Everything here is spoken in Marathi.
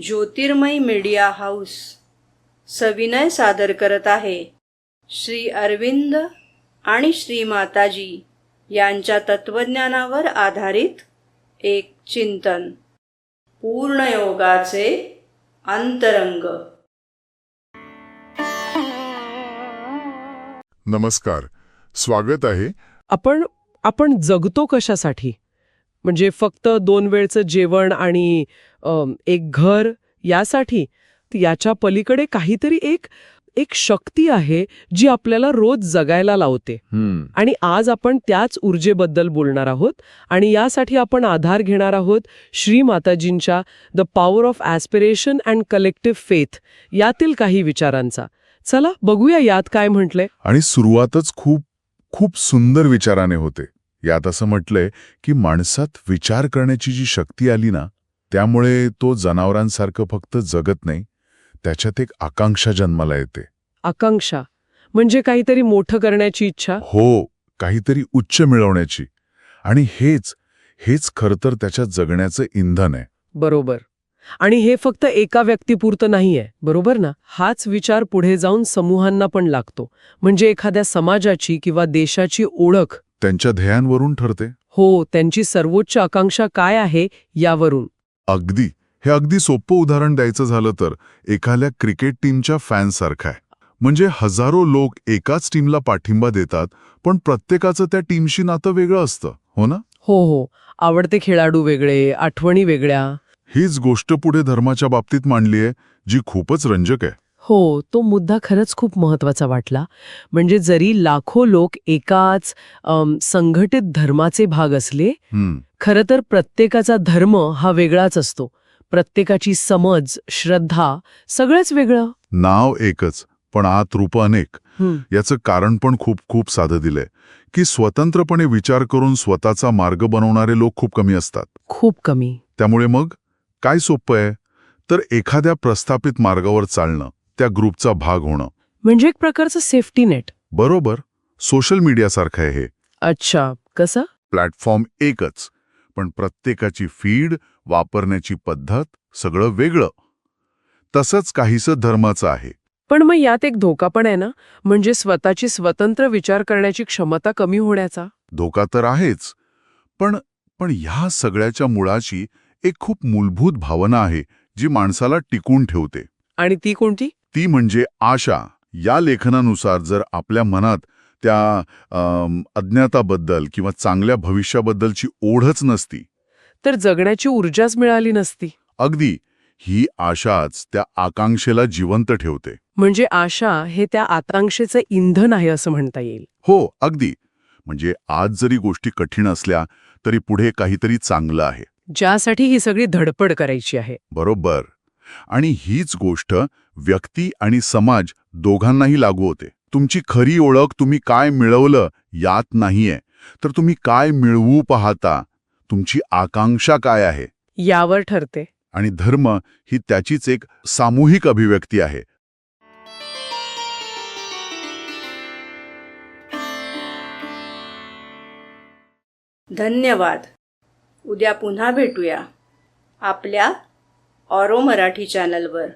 ज्योतिर्मय मीडिया हाऊस सविनय सादर करत आहे श्री अरविंद आणि श्री माताजी यांच्या तत्वज्ञानावर आधारित एक चिंतन, पूर्णयोगाचे अंतरंग. नमस्कार, स्वागत आहे. आपण जगतो कशासाठी? म्हणजे फक्त 2 वेळचं जेवण आणि एक घर यासाठी? याच्या पलीकडे काहीतरी एक शक्ती आहे जी आपल्याला रोज जगायला लावते. आणि आज आपण त्याच ऊर्जेबद्दल बोलणार आहोत आणि यासाठी आपण आधार घेणार आहोत श्री माताजींच्या the power of aspiration and collective faith यातील काही विचारांचा. चला बघूया यात काय म्हटलंय. आणि सुरुवातच खूप सुंदर विचाराने होते. यात असं म्हटलंय की माणसात विचार करण्याची जी शक्ती आली ना, त्यामुळे तो जनावरांसारखं फक्त जगत नाही, त्याच्यात एक आकांक्षा जन्माला येते. आकांक्षा म्हणजे काहीतरी मोठं करण्याची इच्छा? हो, काहीतरी उच्च मिळवण्याची. आणि हेच खरं तर त्याच्या जगण्याचं इंधन आहे. बरोबर. आणि हे फक्त एका व्यक्तीपुरतं नाहीये, बरोबर ना? हाच विचार पुढे जाऊन समूहांना पण लागतो. म्हणजे एखाद्या समाजाची किंवा देशाची ओळख त्यांच्या ध्येयांवरून ठरते. हो, त्यांची सर्वोच्च आकांक्षा काय आहे यावरून. हे अगदी सोपं उदाहरण द्यायचं झालं तर एखाद्या क्रिकेट टीमच्या फॅन्ससारखं आहे. म्हणजे हजारो लोक एकाच टीमला पाठिंबा देतात, पण प्रत्येकाचं त्या टीमशी नातं वेगळं असतं, हो ना? हो, आवडते खेळाडू वेगळे, आठवणी वेगळ्या. हीच गोष्ट पुढे धर्माच्या बाबतीत मांडलीये, जी खूपच रंजक आहे. हो, तो मुद्दा खरंच खूप महत्वाचा वाटला. म्हणजे जरी लाखो लोक एकाच संघटित धर्माचे भाग असले, खरं तर प्रत्येकाचा धर्म हा वेगळाच असतो. प्रत्येकाची समज, श्रद्धा सगळंच वेगळं. नाव एकच, पण आत रूप अनेक. याचं कारण पण खूप साधं दिलंय की स्वतंत्रपणे विचार करून स्वतःचा मार्ग बनवणारे लोक खूप कमी असतात. खूप कमी. त्यामुळे मग काय सोपं आहे तर एखाद्या प्रस्थापित मार्गावर चालणं, त्या ग्रुपचा भाग होणं. म्हणजे एक प्रकारचं सेफ्टी नेट. बरोबर. सोशल मीडियासारखं आहे हे. अच्छा, कसं? प्लॅटफॉर्म एकच, पण प्रत्येकाची फीड, वापरण्याची पद्धत सगळं वेगळं. तसंच काहीसं धर्माचं आहे. पण मग यात एक धोका पण आहे ना? म्हणजे स्वतःची स्वतंत्र विचार करण्याची क्षमता कमी होण्याचा. धोका तर आहेच, पण ह्या सगळ्याच्या मुळाची एक खूप मूलभूत भावना आहे जी माणसाला टिकून ठेवते. आणि ती कोणती? ती म्हणजे आशा. या लेखनानुसार जर आपल्या मनात त्या अज्ञाताबद्दल किंवा चांगल्या भविष्याबद्दलची ओढच नसती, तर जगण्याची ऊर्जाच मिळाली नसती. अगदी ही आशाच त्या आकांक्षेला जिवंत ठेवते. म्हणजे आशा हे त्या आकांक्षेचं इंधन आहे असं म्हणता येईल. हो, अगदी. म्हणजे आज जरी गोष्टी कठीण असल्या तरी पुढे काहीतरी चांगलं आहे, ज्यासाठी ही सगळी धडपड करायची आहे. बरोबर. आणि हीच गोष्ट व्यक्ती आणि समाज दोघांनाही लागू होते. तुमची खरी ओळख तुम्ही काय मिळवलं यात नाहीये, तर तुम्ही काय मिळवू पाहता, तुमची आकांक्षा काय आहे यावर ठरते. आणि धर्म ही त्याचीच एक सामूहिक अभिव्यक्ती आहे. धन्यवाद. उद्या पुन्हा भेटूया आपल्या ऑरो मराठी चॅनलवर.